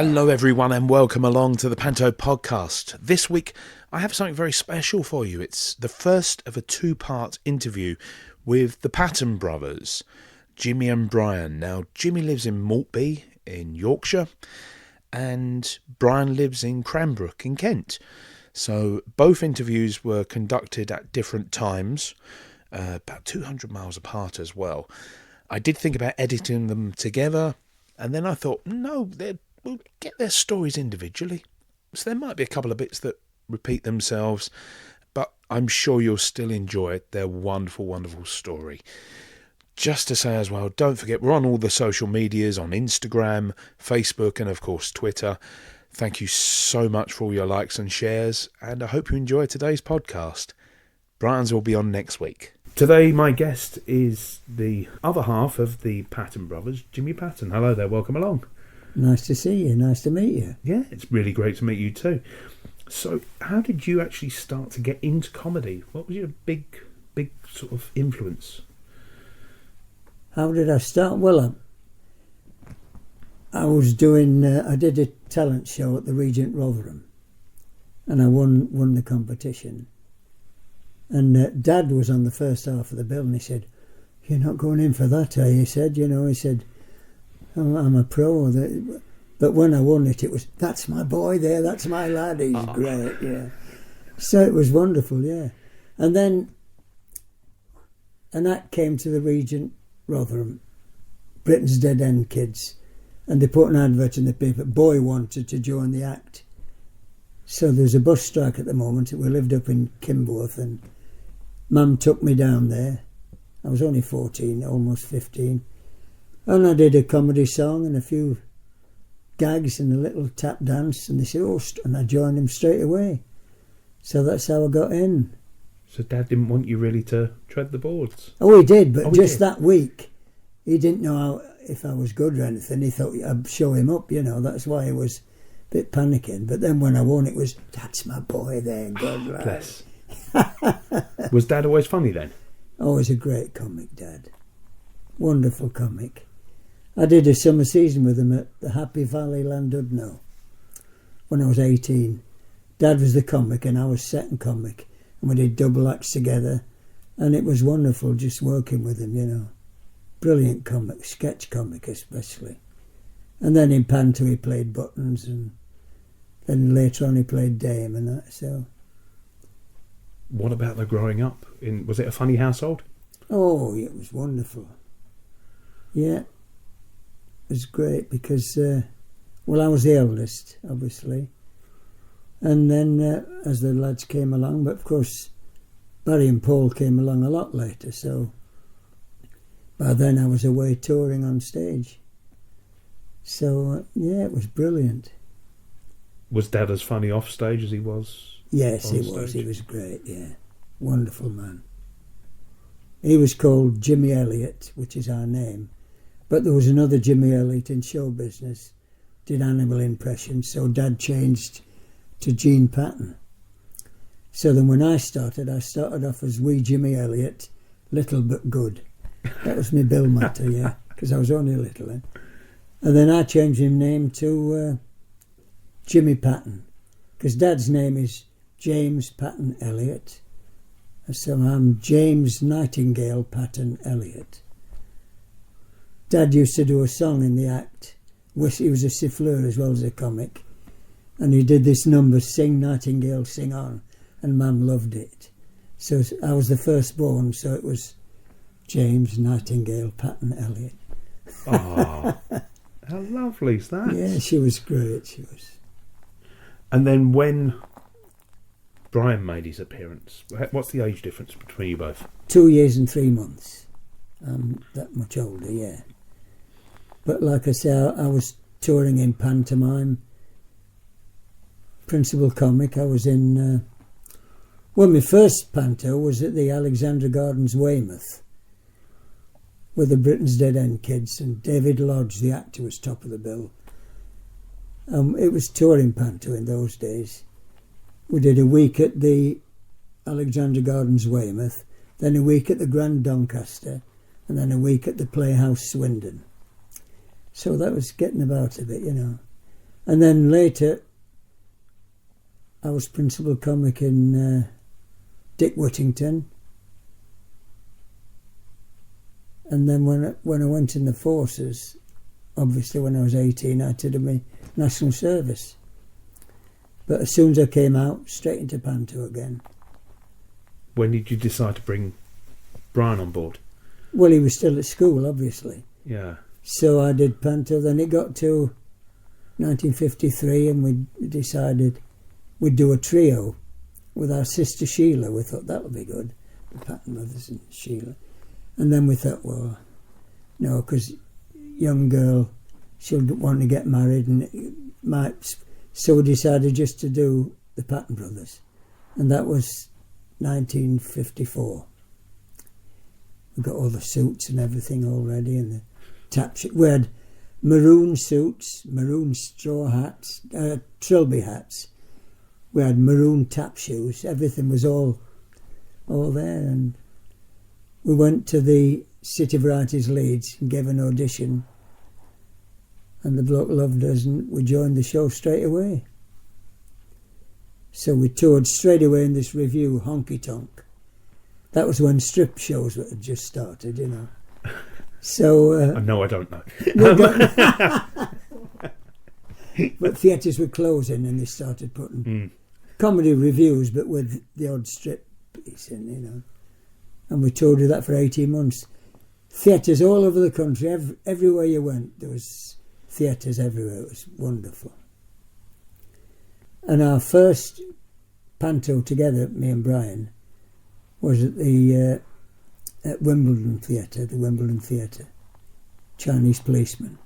Hello everyone and welcome along to the Panto podcast. This week I have something very special for you. It's the first of a two-part interview with the Patton Brothers, Jimmy and Brian. Now Jimmy lives in Maltby in Yorkshire and Brian lives in Cranbrook in Kent. So both interviews were conducted at different times, about 200 miles apart as well. I did think about editing them together and then I thought, no, we'll get their stories individually. So there might be a couple of bits that repeat themselves, but I'm sure you'll still enjoy it. They're wonderful, wonderful story. Just to say as well, don't forget, we're on all the social medias, on Instagram, Facebook, and of course Twitter. Thank you so much for all your likes and shares, and I hope you enjoy today's podcast. Brian's will be on next week. Today my guest is the other half of the Patton Brothers, Jimmy Patton. Hello there, welcome along. Nice to see you. Nice to meet you. Yeah, it's really great to meet you too. So, how did you actually start to get into comedy? What was your big sort of influence? How did I start? Well, I was doing. I did a talent show at the Regent Rotherham, and I won the competition. And Dad was on the first half of the bill, and he said, "You're not going in for that, are you?" He said, I'm a pro, but when I won it was, that's my boy there, that's my lad, he's great, yeah. So it was wonderful, yeah. And then an act came to the Regent Rotherham, Britain's Dead End Kids, and they put an advert in the paper, boy wanted to join the act. So there's a bus strike at the moment, we lived up in Kimberworth, and Mum took me down there. I was only 14, almost 15. And I did a comedy song and a few gags and a little tap dance, and they said, and I joined him straight away. So that's how I got in. So Dad didn't want you really to tread the boards? Oh, he did, but that week, he didn't know if I was good or anything. He thought I'd show him up, that's why he was a bit panicking. But then when I won, it was, that's my boy there, good lad. Bless. Was Dad always funny then? Always a great comic, Dad. Wonderful comic. I did a summer season with him at the Happy Valley Llandudno when I was 18. Dad was the comic and I was second comic, and we did double acts together, and it was wonderful just working with him, Brilliant comic, sketch comic especially. And then in Panto he played Buttons, and then later on he played Dame and that, so. What about the growing up? Was it a funny household? Oh, it was wonderful. Yeah. It was great because, I was the eldest, obviously. And then as the lads came along, but of course Barry and Paul came along a lot later, so by then I was away touring on stage. So, it was brilliant. Was Dad as funny off stage as he was? Yes, he was. He was great, yeah. Wonderful man. He was called Jimmy Elliott, which is our name. But there was another Jimmy Elliott in show business, did animal impressions, so Dad changed to Gene Patton. So then when I started off as wee Jimmy Elliott, little but good. That was my bill matter, yeah, because I was only little then. And then I changed my name to Jimmy Patton, because Dad's name is James Patton Elliott. So I'm James Nightingale Patton Elliott. Dad used to do a song in the act. He was a siffleur as well as a comic. And he did this number, Sing Nightingale, Sing On. And Mum loved it. So I was the firstborn, so it was James Nightingale Patton Elliott. Oh, how lovely is that? Yeah, she was great, she was. And then when Brian made his appearance, what's the age difference between you both? 2 years and 3 months. I'm that much older, yeah. But like I say, I was touring in pantomime, principal comic. I was in... my first panto was at the Alexandra Gardens, Weymouth, with the Britain's Dead End Kids, and David Lodge, the actor, was top of the bill. It was touring panto in those days. We did a week at the Alexandra Gardens, Weymouth, then a week at the Grand Doncaster, and then a week at the Playhouse, Swindon. So that was getting about a bit, And And then later, I was principal comic in Dick Whittington. And then when I went in the forces, obviously when I was 18, I had to do my national service. But as soon as I came out, straight into Panto again. When did you decide to bring Brian on board? Well, he was still at school, obviously. Yeah. So I did Panto. Then it got to 1953 and we decided we'd do a trio with our sister Sheila. We thought that would be good, the Patton Brothers and Sheila. And then we thought, well, no, because young girl, she'll want to get married and it might... So we decided just to do the Patton Brothers. And that was 1954. We got all the suits and everything all ready and the we had maroon suits, maroon straw hats, trilby hats. We had maroon tap shoes. Everything was all there. And we went to the City Varieties Leeds and gave an audition. And the bloke loved us and we joined the show straight away. So we toured straight away in this review, Honky Tonk. That was when strip shows had just started, you know. So no, I don't know. But theatres were closing and they started putting comedy reviews, but with the odd strip piece in, you know. And we toured with that for 18 months. Theatres all over the country, everywhere you went, there was theatres everywhere. It was wonderful. And our first Panto together, me and Brian, was at the at Wimbledon Theatre, the Wimbledon Theatre, Chinese Policeman.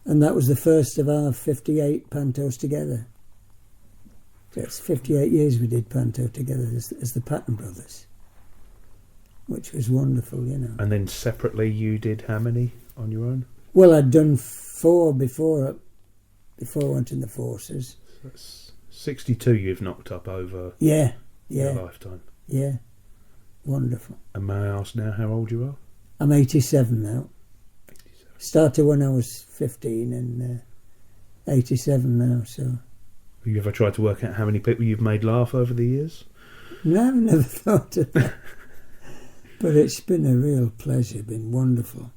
And that was the first of our 58 Pantos together. So it's 58 years we did Panto together as the Patton Brothers, which was wonderful, you know. And then separately you did how many on your own? Well, I'd done 4 before I went in the forces. So that's 62 you've knocked up over your lifetime. Yeah, wonderful. And may I ask now how old you are? I'm 87 now. 87. Started when I was 15 and 87 now, so... Have you ever tried to work out how many people you've made laugh over the years? No, I've never thought of that. But it's been a real pleasure, been wonderful.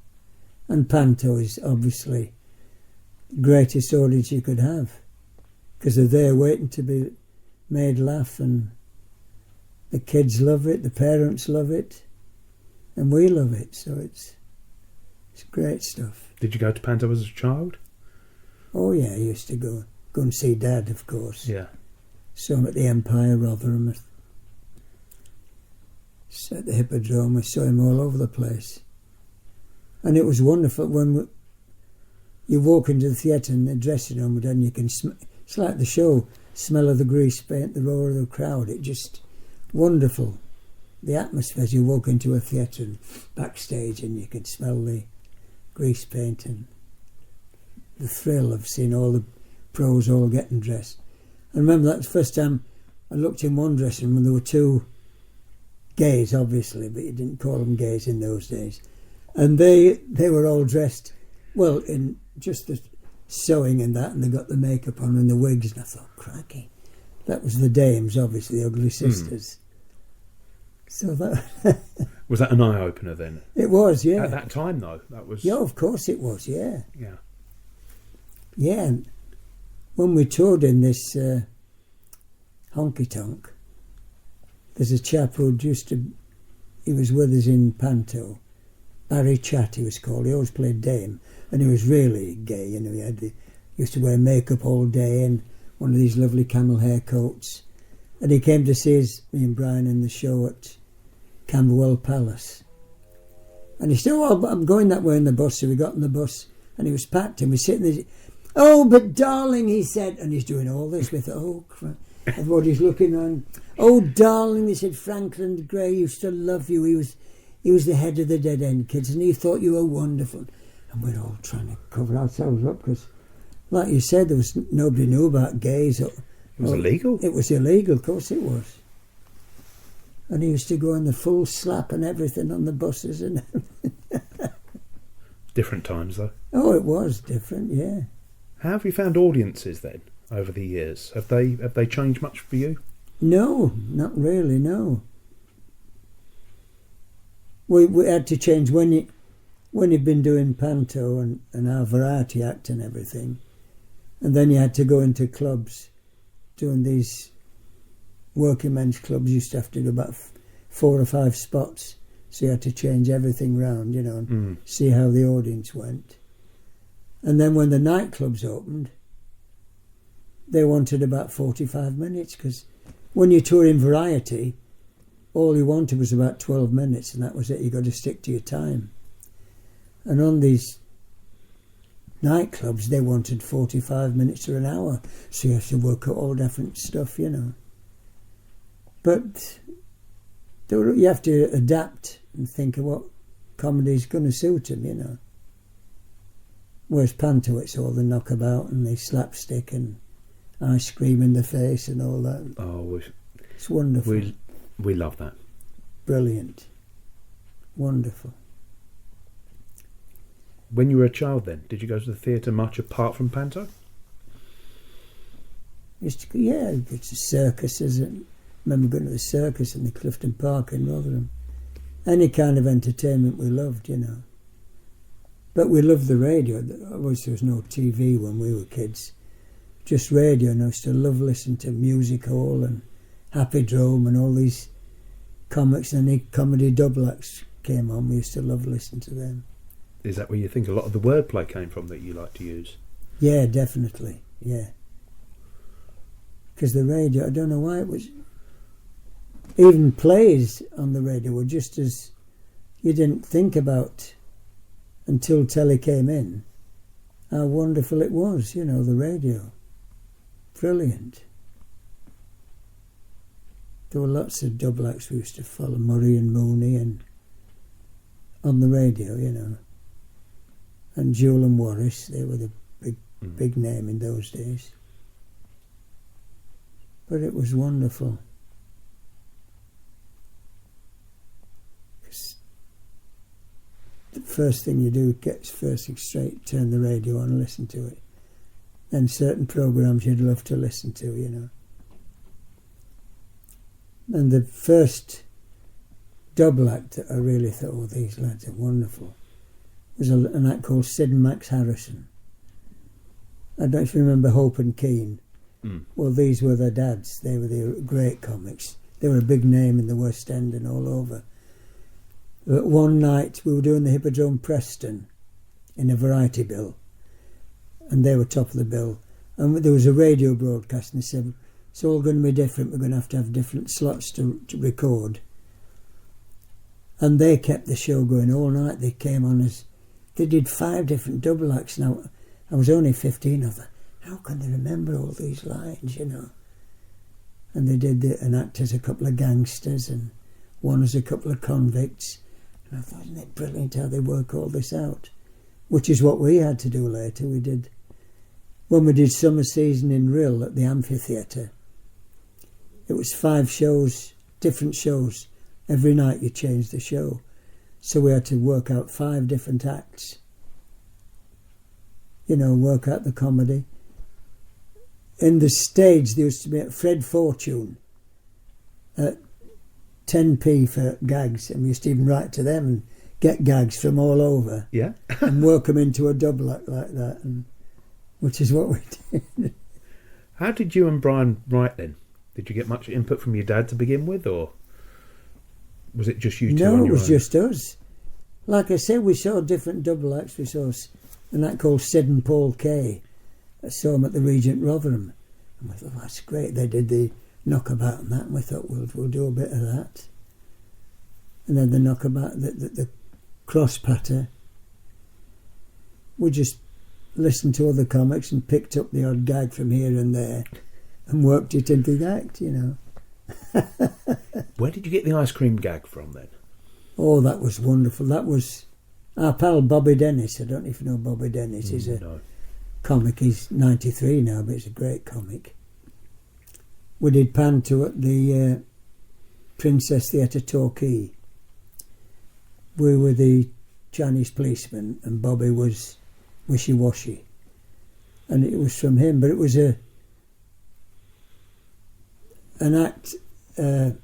And Panto is obviously the greatest audience you could have, because they're there waiting to be made laugh, and the kids love it, the parents love it, and we love it, so it's great stuff. Did you go to Panto as a child? Oh yeah, I used to go and see Dad, of course. Yeah. Saw him at the Empire, Rotherham, at the Hippodrome. I saw him all over the place. And it was wonderful when you walk into the theatre and the dressing room and you can it's like the show, smell of the grease paint, the roar of the crowd. It just wonderful. The atmosphere as you walk into a theatre and backstage and you can smell the grease paint and the thrill of seeing all the pros all getting dressed. I remember that the first time I looked in one dressing room and there were 2 gays, obviously, but you didn't call them gays in those days. And they were all dressed, well, in just the sewing and that, and they got the makeup on and the wigs, and I thought, crikey. That was the dames, obviously, the ugly sisters. So that... Was that an eye-opener then? It was, yeah. At that time, though, that was... Yeah, of course it was, yeah. Yeah. Yeah, and when we toured in this Honky Tonk, there's a chap who he was with us in Panto, Barry Chatt he was called. He always played Dame, and he was really gay, you know. He used to wear makeup all day and one of these lovely camel hair coats. And he came to see me and Brian in the show at Camberwell Palace. And he said, oh, I'm going that way in the bus. So we got in the bus and he was packed and we're sitting there. Oh, but darling, he said, and he's doing all this. We thought, oh, crap. Everybody's looking on. Oh, darling, they said, Franklin Gray used to love you. He was the head of the Dead End Kids and he thought you were wonderful. And we're all trying to cover ourselves up because, like you said, nobody knew about gays. It was illegal? It was illegal, of course it was. And he used to go in the full slap and everything on the buses and everything. Different times, though. Oh, it was different, yeah. How have you found audiences then over the years? Have they changed much for you? No, not really, no. We had to change when you'd been doing Panto and our variety act and everything, and then you had to go into clubs, doing these working men's clubs. You used to have to do about 4 or 5 spots, so you had to change everything round, and see how the audience went. And then when the nightclubs opened, they wanted about 45 minutes, because when you tour in variety, all you wanted was about 12 minutes, and that was it. You got to stick to your time. And on these nightclubs, they wanted 45 minutes or an hour, so you have to work out all different stuff, But you have to adapt and think of what comedy's going to suit them, Whereas Panto, it's all the knockabout and the slapstick and ice cream in the face and all that. Oh, it's wonderful. We love that. Brilliant. Wonderful. When you were a child then, did you go to the theatre much apart from Panto? Yeah, it's the circuses. I remember going to the circus in the Clifton Park in Rotherham. Any kind of entertainment we loved, But we loved the radio. Obviously there was no TV when we were kids. Just radio, and I used to love listening to Music Hall and Happy Drum and all these comics, and the comedy double acts came on. We used to love listening to them. Is that where you think a lot of the wordplay came from that you like to use? Yeah, definitely, yeah. Because the radio, I don't know why it was... Even plays on the radio were just as... You didn't think about, until telly came in, how wonderful it was, the radio. Brilliant. There were lots of double acts we used to follow, Murray and Mooney, and on the radio, And Jewel and Warris, they were the big name in those days. But it was wonderful. 'Cause the first thing you do, get first thing straight, turn the radio on and listen to it. Then certain programmes you'd love to listen to, And the first double act that I really thought, oh, these lads are wonderful, was an act called Sid and Max Harrison. I don't know if you remember Hope and Keane. Well, these were their dads. They were the great comics. They were a big name in the West End and all over. But one night we were doing the Hippodrome Preston in a variety bill, and they were top of the bill. And there was a radio broadcast, and they said, it's all going to be different. We're going to have different slots to record. And they kept the show going all night. They came on as... They did 5 different double acts. Now, I was only 15. I thought, how can they remember all these lines, And they did an act as a couple of gangsters and one as a couple of convicts. And I thought, isn't it brilliant how they work all this out? Which is what we had to do later. When we did summer season in Rill at the amphitheatre, it was 5 shows, different shows. Every night you changed the show. So we had to work out 5 different acts. Work out the comedy. In the stage, there used to be Fred Fortune at 10p for gags, and we used to even write to them and get gags from all over. Yeah. And work them into a double act like that, which is what we did. How did you and Brian write then? Did you get much input from your dad to begin with, or was it just you two on your own? No, it was just us. Like I said, we saw different double acts. We saw an act called Sid and Paul Kay. I saw them at the Regent Rotherham. And we thought, that's great. They did the knockabout and that, and we thought, we'll do a bit of that. And then the knockabout, the cross patter. We just listened to other comics and picked up the odd gag from here and there and worked it into the act, Where did you get the ice cream gag from then? Oh, that was wonderful. That was our pal Bobby Dennis. I don't know if you know Bobby Dennis. He's a comic. He's 93 now, but he's a great comic. We did Panto at the Princess Theatre Torquay. We were the Chinese policeman and Bobby was wishy-washy. and it was from him. But it was an act. 2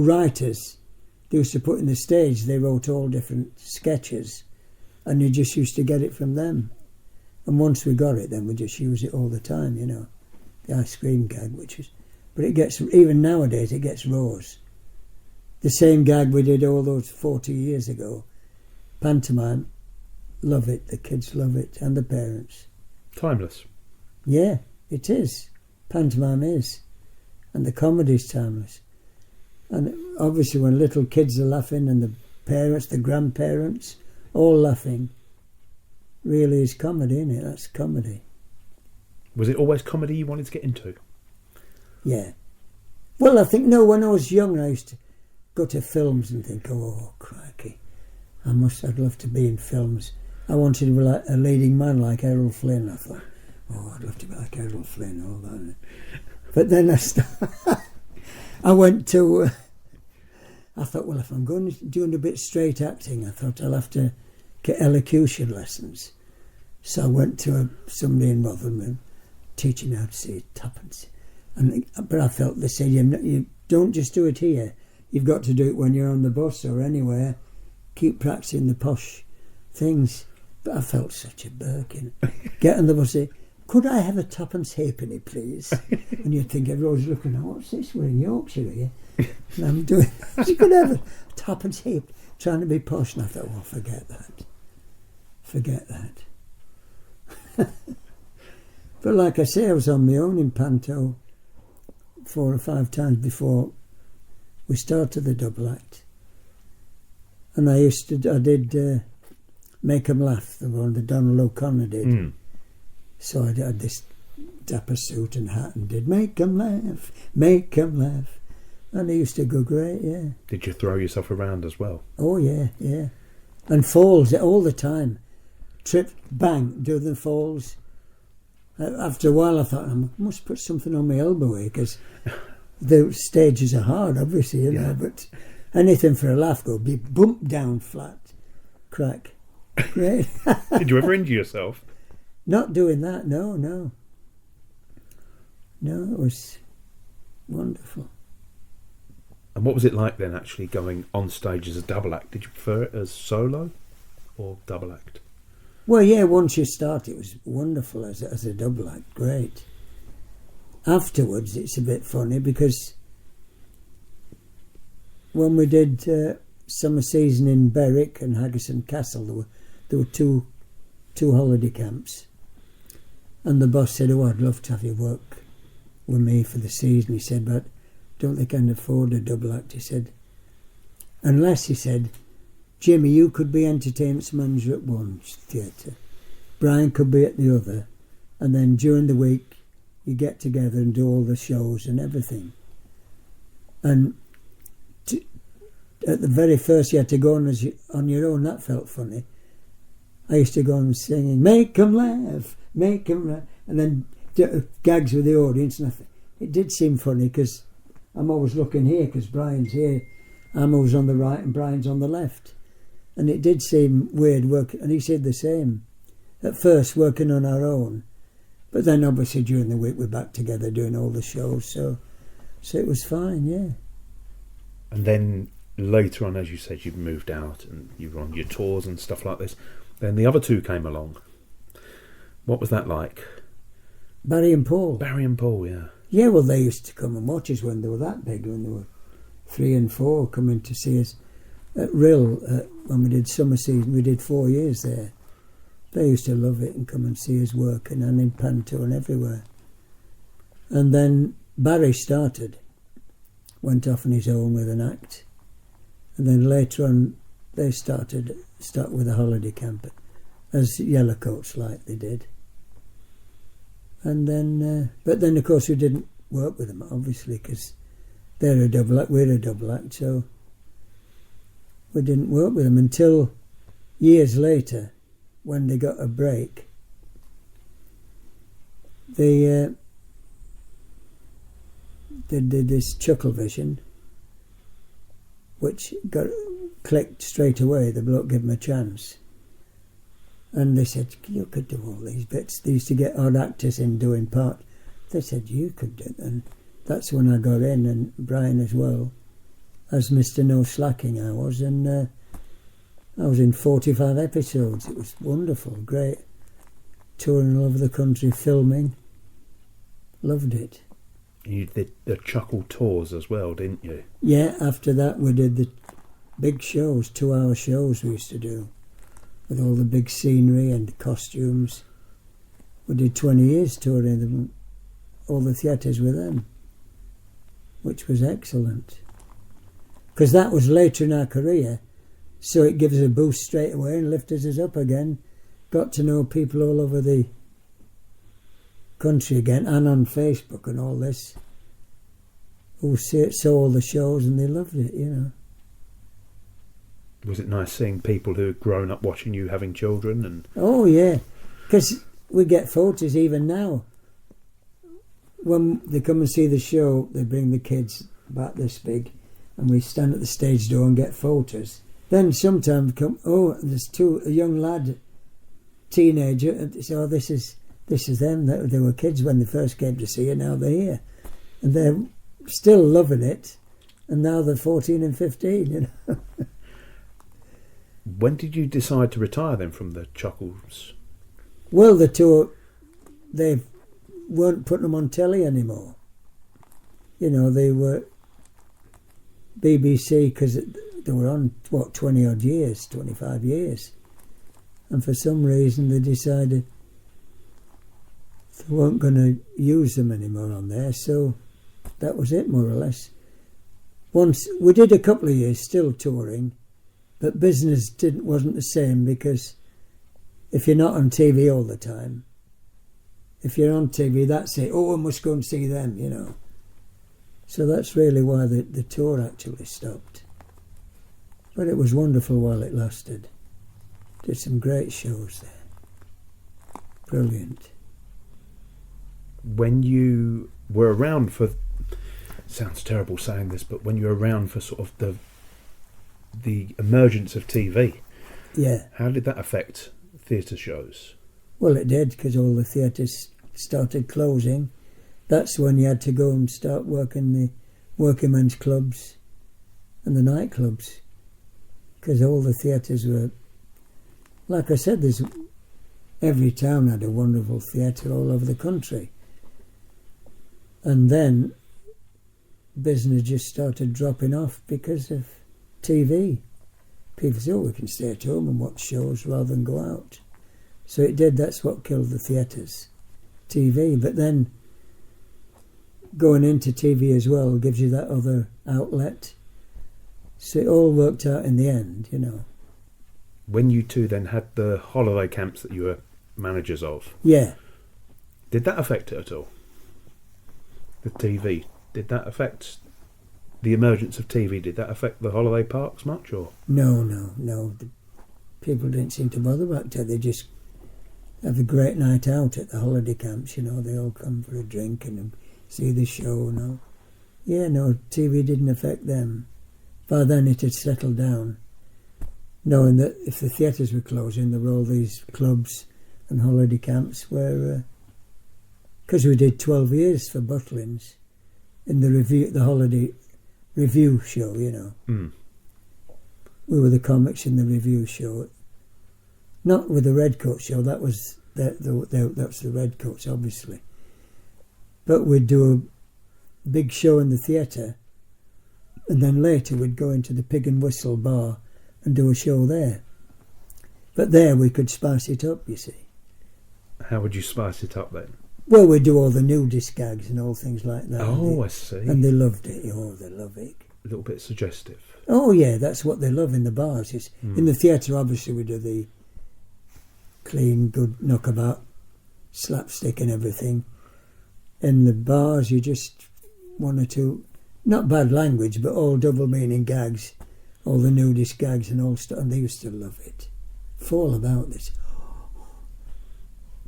writers they used to put in the stage. They wrote all different sketches, and you just used to get it from them. And once we got it, then we just use it all the time. You know, the ice cream gag, which is. But it gets, even nowadays, it gets rose. The same gag we did all those 40 years ago. Pantomime, love it. The kids love it, and the parents. Timeless. Yeah, it is. Pantomime is. And the comedy's timeless. And obviously when little kids are laughing and the parents, the grandparents, all laughing, really is comedy, isn't it? That's comedy. Was it always comedy you wanted to get into? Yeah. Well, I think, no, when I was young, I used to go to films and think, oh, crikey, I'd love to be in films. I wanted to be like a leading man like Errol Flynn. I thought, oh, I'd love to be like Errol Flynn, all that. But then I went to, I thought, well, if I'm doing a bit straight acting, I thought I'll have to get elocution lessons. So I went to somebody in Rotherham teaching me how to say tuppence. But I felt they said, you don't just do it here. You've got to do it when you're on the bus or anywhere. Keep practicing the posh things. But I felt such a Birkin. Get on the bus, say, could I have a tuppence halfpenny, please? And you'd think everyone's looking, oh, what's this? We're in Yorkshire here. And I'm doing, you could have a tuppence halfpenny, trying to be posh. And I thought, well, forget that. Forget that. But like I say, I was on my own in Panto 4 or 5 times before we started the double act. And I did Make 'Em Laugh, the one that Donald O'Connor did. Mm. So I had this dapper suit and hat and did Make 'Em Laugh, Make 'Em Laugh. And it used to go great, yeah. Did you throw yourself around as well? Oh, yeah, yeah. And falls all the time. Trip, bang, do the falls. After a while I thought, I must put something on my elbow here, because the stages are hard, obviously, you know, but anything for a laugh, go be bump down flat, crack. Great. Did you ever injure yourself? Not doing that, no. No, it was wonderful. And what was it like then, actually going on stage as a double act? Did you prefer it as solo or double act? Well, yeah, once you start, it was wonderful as a double act, great. Afterwards, it's a bit funny, because when we did summer season in Berwick and Haggerson Castle, there were two holiday camps, and the boss said, oh, I'd love to have you work with me for the season. He said, but don't think I can afford a double act. He said, unless, he said, Jimmy, you could be entertainment manager at one theatre, Brian could be at the other, and then during the week you get together and do all the shows and everything. And at the very first you had to go on your own. That felt funny. I used to go on singing, Make 'Em Laugh, Make 'Em Laugh, and then gags with the audience. And it did seem funny, because I'm always looking here, because Brian's here. I'm always on the right and Brian's on the left. And it did seem weird working, and he said the same. At first, working on our own, but then obviously during the week we're back together doing all the shows, so it was fine, yeah. And then later on, as you said, you've moved out and you were on your tours and stuff like this. Then the other two came along. What was that like? Barry and Paul. Barry and Paul, yeah. Yeah, well, they used to come and watch us when they were that big, when they were 3 and 4, coming to see us. At Rill, when we did summer season, we did 4 years there. They used to love it and come and see us working, and in Panto and everywhere. And then Barry went off on his own with an act. And then later on, they start with a holiday camp, as Yellowcoats like they did. And then, but then of course we didn't work with them, obviously, because they're a double act, we're a double act, so we didn't work with them until years later, when they got a break. They did this Chuckle Vision, which got clicked straight away. The bloke gave them a chance, And they said, you could do all these bits. They used to get odd actors in doing part. They said, you could do it. And that's when I got in, and Brian as well. As Mr. No Slacking I was, and I was in 45 episodes. It was wonderful, great. Touring all over the country, filming. Loved it. You did the Chuckle tours as well, didn't you? Yeah, after that we did the big shows, 2-hour shows we used to do, with all the big scenery and costumes. We did 20 years touring them, all the theatres with them, which was excellent. Because that was later in our career, so it gives us a boost straight away and lifted us up again. Got to know people all over the country again, and on Facebook and all this, who saw all the shows and they loved it, you know. Was it nice seeing people who had grown up watching you having children? And oh yeah, because we get photos even now. When they come and see the show, they bring the kids about this big, and we stand at the stage door and get photos. Then sometimes come, oh, there's a young lad, teenager, and they say, oh, this is them. They were kids when they first came to see you, now they're here. And they're still loving it, and now they're 14 and 15, you know. When did you decide to retire then from the Chuckles? Well, the tour, they weren't putting them on telly anymore. You know, they were BBC, because they were on, 20 odd years, 25 years. And for some reason they decided they weren't going to use them anymore on there, so that was it, more or less. Once we did a couple of years still touring, but business wasn't the same, because if you're not on TV all the time, if you're on TV, that's it. Oh, I must go and see them, you know. So that's really why the tour actually stopped. But it was wonderful while it lasted. Did some great shows there. Brilliant. When you were around for, sounds terrible saying this, but when you were around for sort of the emergence of TV, yeah, how did that affect theatre shows? Well, it did, because all the theatres started closing. That's when you had to go and start working the working men's clubs and the nightclubs, because all the theatres were, like I said, every town had a wonderful theatre all over the country. And then business just started dropping off because of TV. People said, oh, we can stay at home and watch shows rather than go out. So it did, that's what killed the theatres, TV. But then going into TV as well gives you that other outlet. So it all worked out in the end, you know. When you two then had the holiday camps that you were managers of, yeah, did that affect it at all? The TV, did that affect the emergence of TV? Did that affect the holiday parks much, or? No. The people didn't seem to bother back then. They just have a great night out at the holiday camps, you know. They all come for a drink and see the show and all. Yeah, no, TV didn't affect them. By then it had settled down, knowing that if the theatres were closing, there were all these clubs and holiday camps where, because we did 12 years for Butlins in the holiday review show, you know. Mm. We were the comics in the review show. Not with the Redcoat show, that was that's the Redcoats, obviously. But we'd do a big show in the theatre, and then later we'd go into the Pig and Whistle bar and do a show there. But there we could spice it up, you see. How would you spice it up then? Well, we'd do all the nudist gags and all things like that. Oh, I see. And they loved it. Oh, they love it. A little bit suggestive. Oh, yeah, that's what they love in the bars. In the theatre, obviously, we do the clean, good knockabout, slapstick and everything. In the bars, you just one or two, not bad language, but all double-meaning gags, all the nudist gags and all stuff, and they used to love it. Fall about this.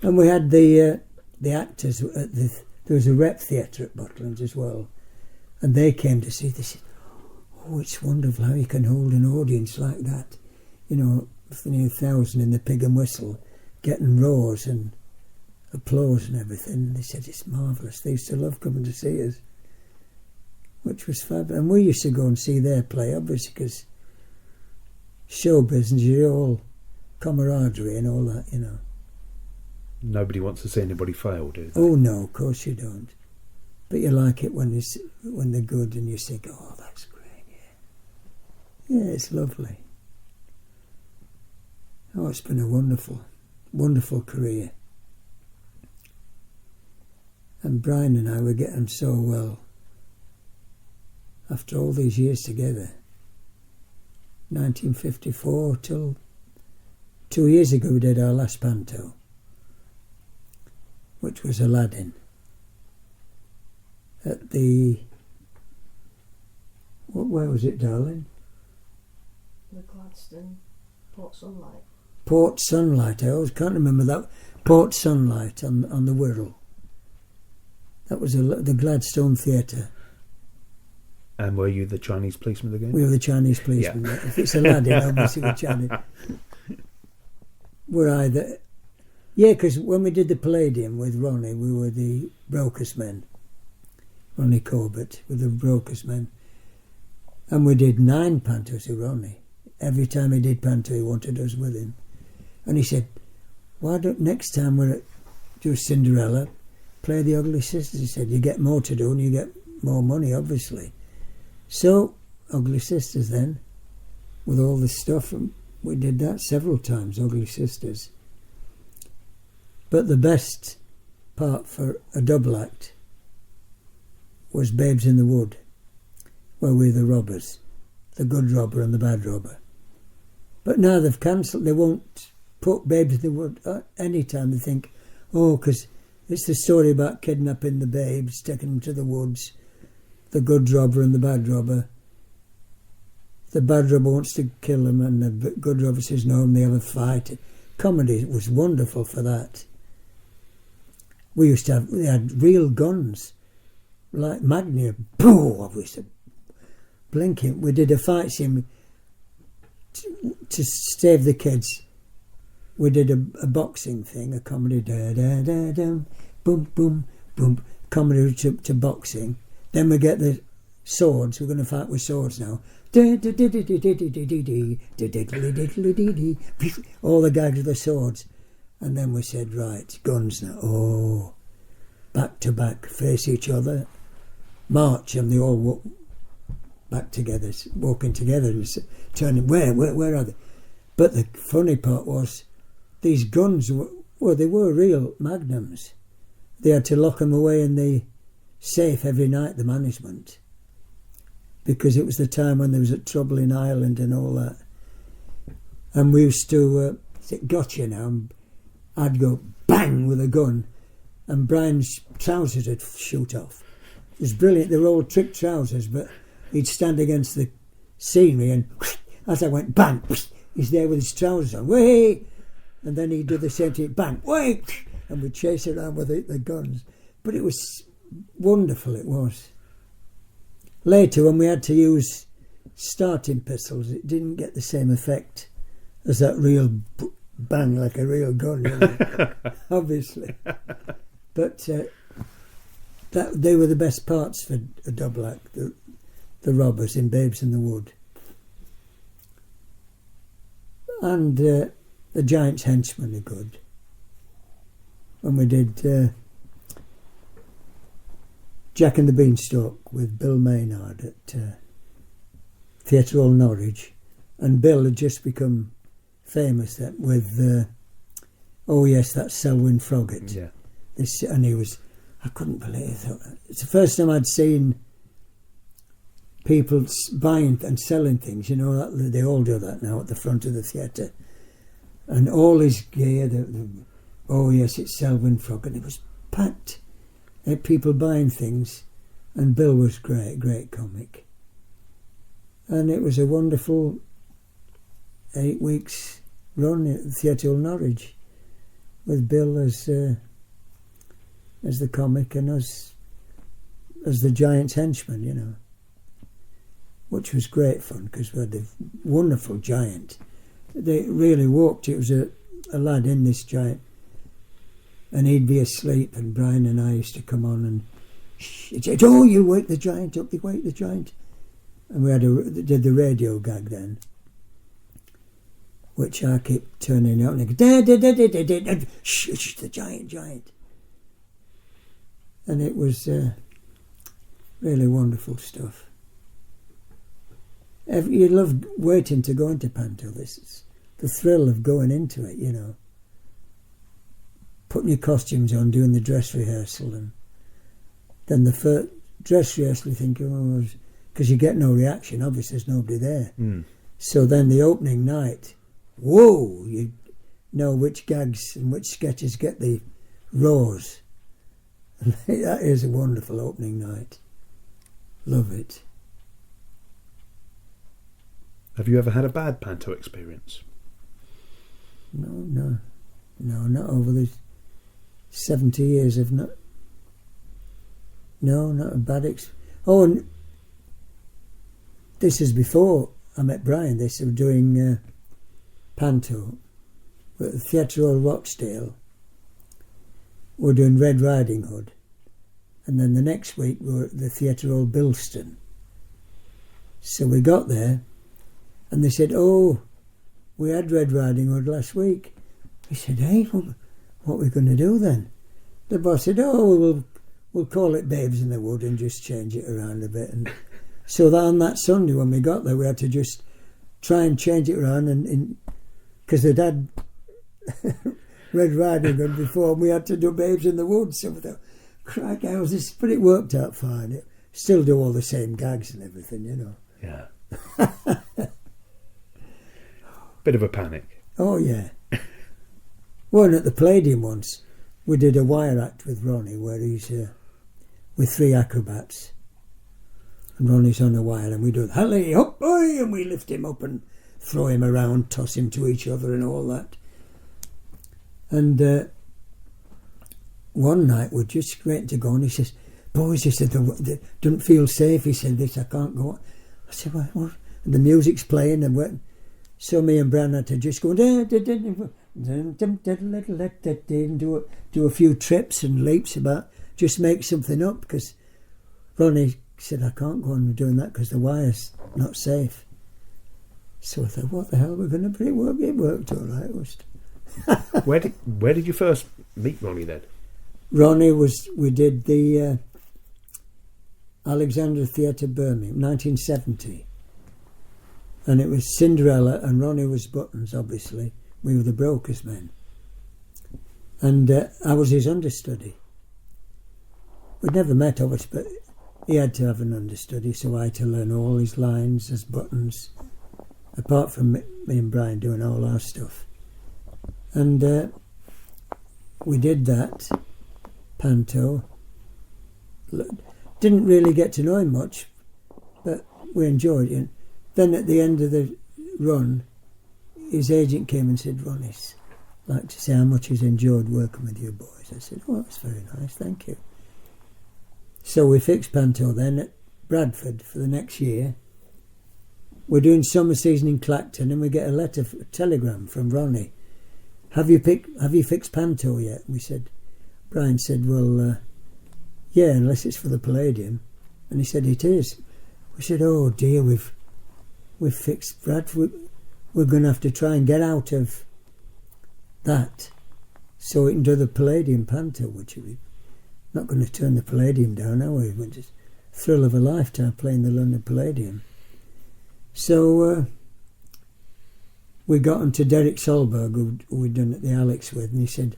And we had the actors, there was a rep theatre at Butlins as well, and they came to see this. Oh, it's wonderful how you can hold an audience like that. You know, near 1,000 in the Pig and Whistle. getting roars and applause and everything. And they said it's marvellous. They used to love coming to see us, which was fab. And we used to go and see their play, obviously, because show business, you're all camaraderie and all that, you know. Nobody wants to see anybody fail, do they? Oh no, of course you don't. But you like it when they're good, and you think, oh, that's great, yeah. Yeah, it's lovely. Oh, it's been a wonderful, wonderful career. And Brian and I were getting so well after all these years together. 1954 till 2 years ago we did our last Panto, which was Aladdin, at the... where was it, darling? The Gladstone Port Sunlight. Port Sunlight, I always can't remember that. Port Sunlight on the Wirral. That was the Gladstone Theatre. And were you the Chinese policeman again? We were the Chinese policeman. Yeah. If it's Aladdin, obviously we're Chinese. We're either... Yeah, because when we did the Palladium with Ronnie, we were the Brokers Men. Ronnie Corbett with the Brokers Men. And we did 9 Pantos with Ronnie. Every time he did Panto, he wanted us with him. And he said, why don't next time we're at do Cinderella, play the Ugly Sisters? He said, you get more to do and you get more money, obviously. So, Ugly Sisters then, with all the stuff, and we did that several times, Ugly Sisters. But the best part for a double act was Babes in the Wood, where we're the robbers, the good robber and the bad robber. But now they've cancelled, they won't put Babes in the Wood any time. They think, oh, because it's the story about kidnapping the babes, taking them to the woods, the good robber and the bad robber. The bad robber wants to kill them and the good robber says no, and they have a fight. Comedy was wonderful for that. We had real guns, like Magnum, boom, we used to blinking. We did a fight scene to save the kids. We did a boxing thing, a comedy, da-da-da-dum, boom, boom, boom, comedy to boxing. Then we get the swords. We're going to fight with swords now. All the gags with the swords. And then we said, right, guns now. Oh, back to back, face each other, march, and they all walk back together, walking together and turning, where are they? But the funny part was, these guns they were real magnums. They had to lock them away in the safe every night, the management, because it was the time when there was trouble in Ireland and all that. And we used to say, gotcha now. And I'd go bang with a gun, and Brian's trousers would shoot off. It was brilliant. They were all trick trousers, but he'd stand against the scenery, and as I went bang, he's there with his trousers on. Wait! And then he'd do the same thing, bang, wait! And we'd chase around with the guns. But it was wonderful, it was. Later, when we had to use starting pistols, it didn't get the same effect as that real bang, like a real gun, you know, obviously. But they were the best parts for a double act, the robbers in Babes in the Wood. And the Giant's Henchmen are good. When we did Jack and the Beanstalk with Bill Maynard at Theatre Hall Norwich, and Bill had just become famous with oh yes, that's Selwyn Froggatt. Yeah. And he was, I couldn't believe it. It's the first time I'd seen people buying and selling things, you know, they all do that now at the front of the theatre. And all his gear, oh yes, it's Selwyn Froggatt. It was packed. They had people buying things, and Bill was great comic. And it was a wonderful 8 weeks run at Theatre Hall Norwich, with Bill as the comic and as the Giant's Henchman, you know, which was great fun because we had a wonderful giant. They really walked. It was a a lad in this giant, and he'd be asleep, and Brian and I used to come on and he'd say, "Oh, you wake the giant up, you wake the giant." And we did the radio gag then, which I kept turning out and I go, "Da, da, da, da, da, da, shh, the giant." And it was really wonderful stuff. You love waiting to go into Panto. This is the thrill of going into it, you know. Putting your costumes on, doing the dress rehearsal, and then the first dress rehearsal you think, oh, because you get no reaction, obviously there's nobody there. So then the opening night, whoa, you know which gags and which sketches get the roars. And that is a wonderful opening night. Love it. Have you ever had a bad Panto experience? No, not over the 70 years of not. No, not a bad Oh, and this is before I met Brian. They were doing Panto at the Theatre Royal Rochdale. We're doing Red Riding Hood, and then the next week we were at the Theatre Royal Bilston. So we got there, and they said, "Oh, we had Red Riding Hood last week." We said, "Hey, what are we going to do then?" The boss said, "Oh, we'll call it Babes in the Wood and just change it around a bit." And so that on that Sunday when we got there, we had to just try and change it around, and because they'd had Red Riding Hood before, and we had to do Babes in the Wood. So we thought, "Crikey, how's this?" But it worked out fine. It still do all the same gags and everything, you know. Yeah. Bit of a panic. Oh yeah. Well, and at the Palladium once, we did a wire act with Ronnie where he's with 3 acrobats, and Ronnie's on a wire, and we do "Halley up, boy," and we lift him up and throw him around, toss him to each other, and all that. And one night we're just waiting to go, and he says, "Boys," he said, "they don't feel safe." He said, "This, I can't go." I said, "What?" And the music's playing, and so me and Bran had to just go and do a few trips and leaps about, just make something up, because Ronnie said, "I can't go on doing that because the wire's not safe." So I thought, what the hell are we going to do? It worked all right. Where did you first meet Ronnie then? Ronnie we did the Alexandra Theatre, Birmingham, 1970. And it was Cinderella, and Ronnie was Buttons, obviously. We were the Brokers men. And I was his understudy. We'd never met, obviously, but he had to have an understudy, so I had to learn all his lines as Buttons, apart from me and Brian doing all our stuff. And we did that, Panto. Didn't really get to know him much, but we enjoyed it. Then at the end of the run, his agent came and said, "Ronnie's like to say how much he's enjoyed working with you boys." I said, "Oh, that's very nice, thank you." So we fixed Panto then at Bradford for the next year. We're doing summer season in Clacton, and we get a telegram from Ronnie. Have you fixed Panto yet?" We said, Brian said, "Well, yeah, unless it's for the Palladium." And he said, "It is." We said, "Oh dear, we've fixed Bradford. We're going to have to try and get out of that so we can do the Palladium Panto," which we're not going to turn the Palladium down, are we? We're just thrill of a lifetime playing the London Palladium. So we got on to Derek Solberg, who we'd done at the Alex with, and he said,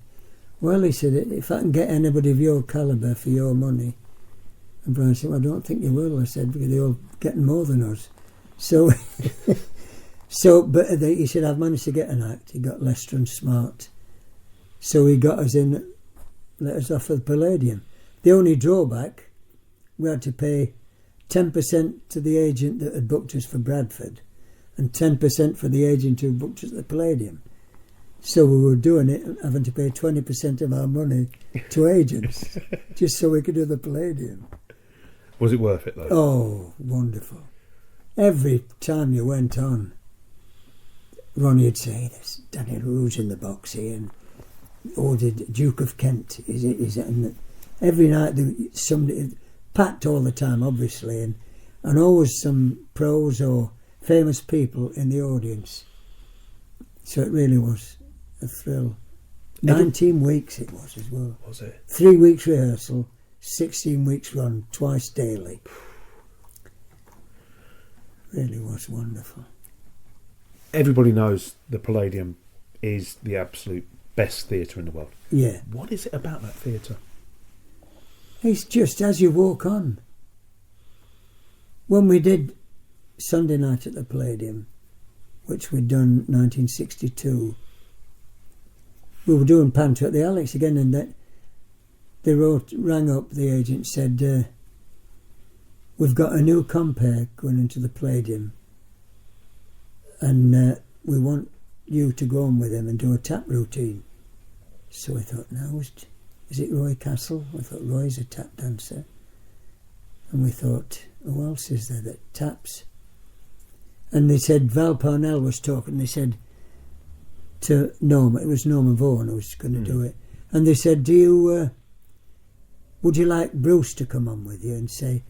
"If I can get anybody of your calibre for your money." And Brian said, "Well, I don't think you will." I said, "Because they're all getting more than us." So, but he said, "I've managed to get an act." He got Lester and Smart. So he got us in, let us off for the Palladium. The only drawback, we had to pay 10% to the agent that had booked us for Bradford and 10% for the agent who booked us at the Palladium. So we were doing it, having to pay 20% of our money to agents just so we could do the Palladium. Was it worth it though? Oh, wonderful. Every time you went on, Ronnie would say, "There's Daniel Roos in the box here," and the Duke of Kent is it? And every night somebody packed all the time, obviously, and always some pros or famous people in the audience. So it really was a thrill. 19 weeks it was as well. Was it? 3 weeks rehearsal, 16 weeks run, twice daily. Really was wonderful. Everybody knows the Palladium is the absolute best theatre in the world. Yeah. What is it about that theatre? It's just as you walk on. When we did Sunday night at the Palladium, which we'd done 1962, we were doing Panto at the Alex again, and they rang up the agent, said, "We've got a new compere going into the Palladium, and we want you to go on with him and do a tap routine." So I thought, now, is it Roy Castle? I thought, Roy's a tap dancer. And we thought, who else is there that taps? And they said, Val Parnell was talking, they said to Norman, it was Norman Vaughan who was going to do it, and they said, would you like Bruce to come on with you and say,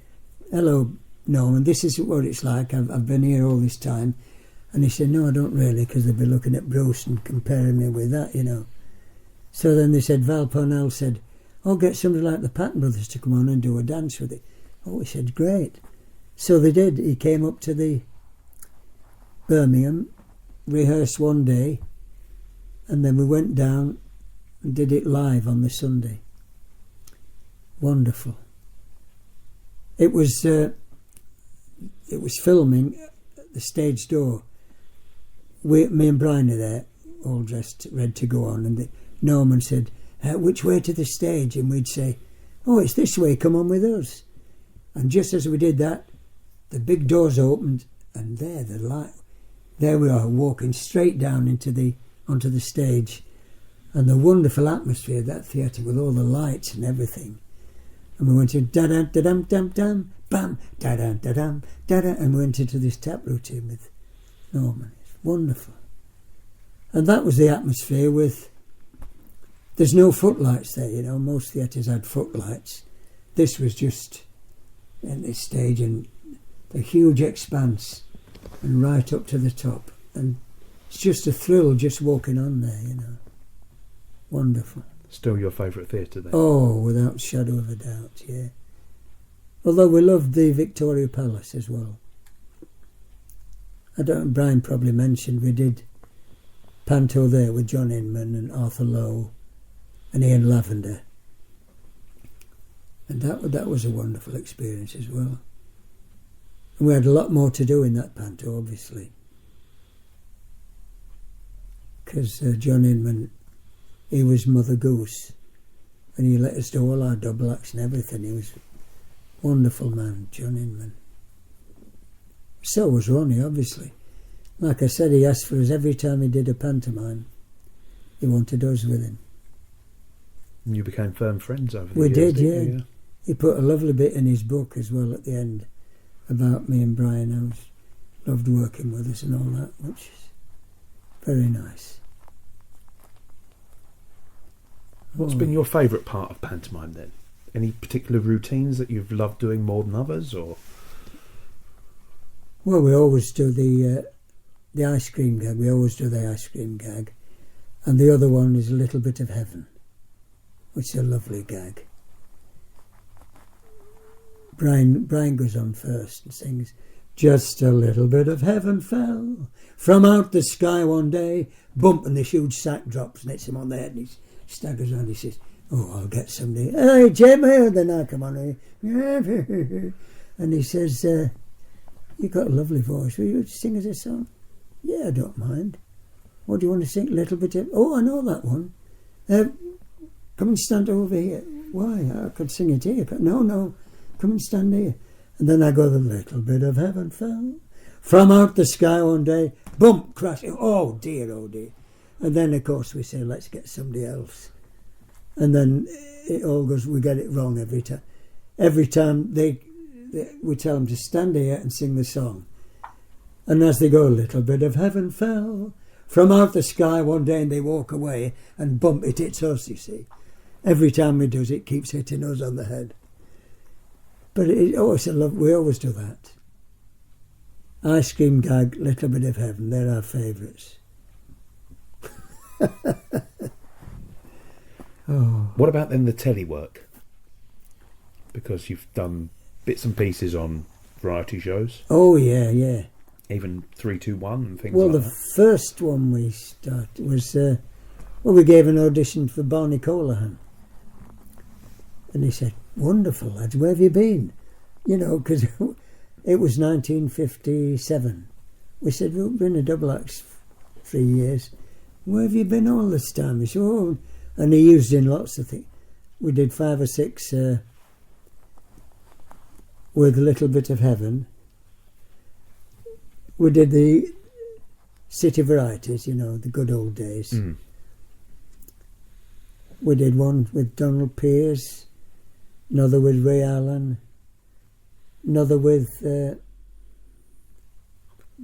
"Hello, Norman, this is what it's like, I've been here all this time." And he said, "No, I don't really, because they'd be looking at Bruce and comparing me with that, you know." So then they said, Val Parnell said, "Oh, get somebody like the Patton Brothers to come on and do a dance with it." Oh, he said, "Great." So they did. He came up to the Birmingham, rehearsed one day, and then we went down and did it live on the Sunday. Wonderful. It was filming at the stage door. Me and Brian are there, all dressed, ready to go on, and Norman said, "Which way to the stage?" And we'd say, "Oh, it's this way, come on with us." And just as we did that, the big doors opened, and there we are, walking straight down onto the stage, and the wonderful atmosphere of that theatre with all the lights and everything. And we went to da-da-da-dum-dum-dum, bam, da-da-da-dum, da-da, and we went into this tap routine with Norman. It's wonderful. And that was the atmosphere with... There's no footlights there, you know. Most theatres had footlights. This was just in this stage, and the huge expanse, and right up to the top. And it's just a thrill just walking on there, you know. Wonderful. Still your favourite theatre then? Oh, without shadow of a doubt, yeah. Although we loved the Victoria Palace as well. Brian probably mentioned we did Panto there with John Inman and Arthur Lowe and Ian Lavender. And that was a wonderful experience as well. And we had a lot more to do in that Panto, obviously. Because John Inman, he was Mother Goose, and he let us do all our double acts and everything. He was a wonderful man, John Inman. So was Ronnie, obviously. Like I said, he asked for us every time he did a pantomime. He wanted us with him. And you became firm friends over the We years, did, yeah. He put a lovely bit in his book as well at the end about me and Brian. I loved working with us and all that, which is very nice. What's been your favourite part of pantomime then? Any particular routines that you've loved doing more than others, or? Well, we always do the ice cream gag. We always do the ice cream gag. And the other one is A Little Bit of Heaven, which is a lovely gag. Brian goes on first and sings, "Just a little bit of heaven fell from out the sky one day," bump, and this huge sack drops and hits him on the head, and he staggers around. He says, "Oh, I'll get somebody." "Hey, Jimmy!" And then I come on, and he says, "You've got a lovely voice. Will you sing us a song?" "Yeah, I don't mind." "What do you want to sing? A little bit of..." "Oh, I know that one. Come and stand over here." "Why? I could sing it here." No, come and stand here." And then I go, "The little bit of heaven fell from out the sky one day," bump, crash. Oh dear. And then, of course, we say, "Let's get somebody else." And then it all goes, we get it wrong every time. Every time we tell them to stand here and sing the song. And as they go, "A little bit of heaven fell from out the sky one day and they walk away and bump, it hits us, you see. Every time we do it, it keeps hitting us on the head. But we always do that. Ice cream gag, Little Bit of Heaven, they're our favourites. Oh. What about then the telly work? Because you've done bits and pieces on variety shows. Oh, yeah. Even 321 and things Well, like the that. first one we started was, we gave an audition for Barney Colahan. And he said, "Wonderful, lads, where have you been?" You know, because it was 1957. We said, "We've been a double act 3 years. Where have you been all this time?" He said, "Oh," and he used in lots of things. We did 5 or 6 with A Little Bit of Heaven. We did the city varieties, you know, the good old days. Mm. We did one with Donald Pierce, another with Ray Allen, another with the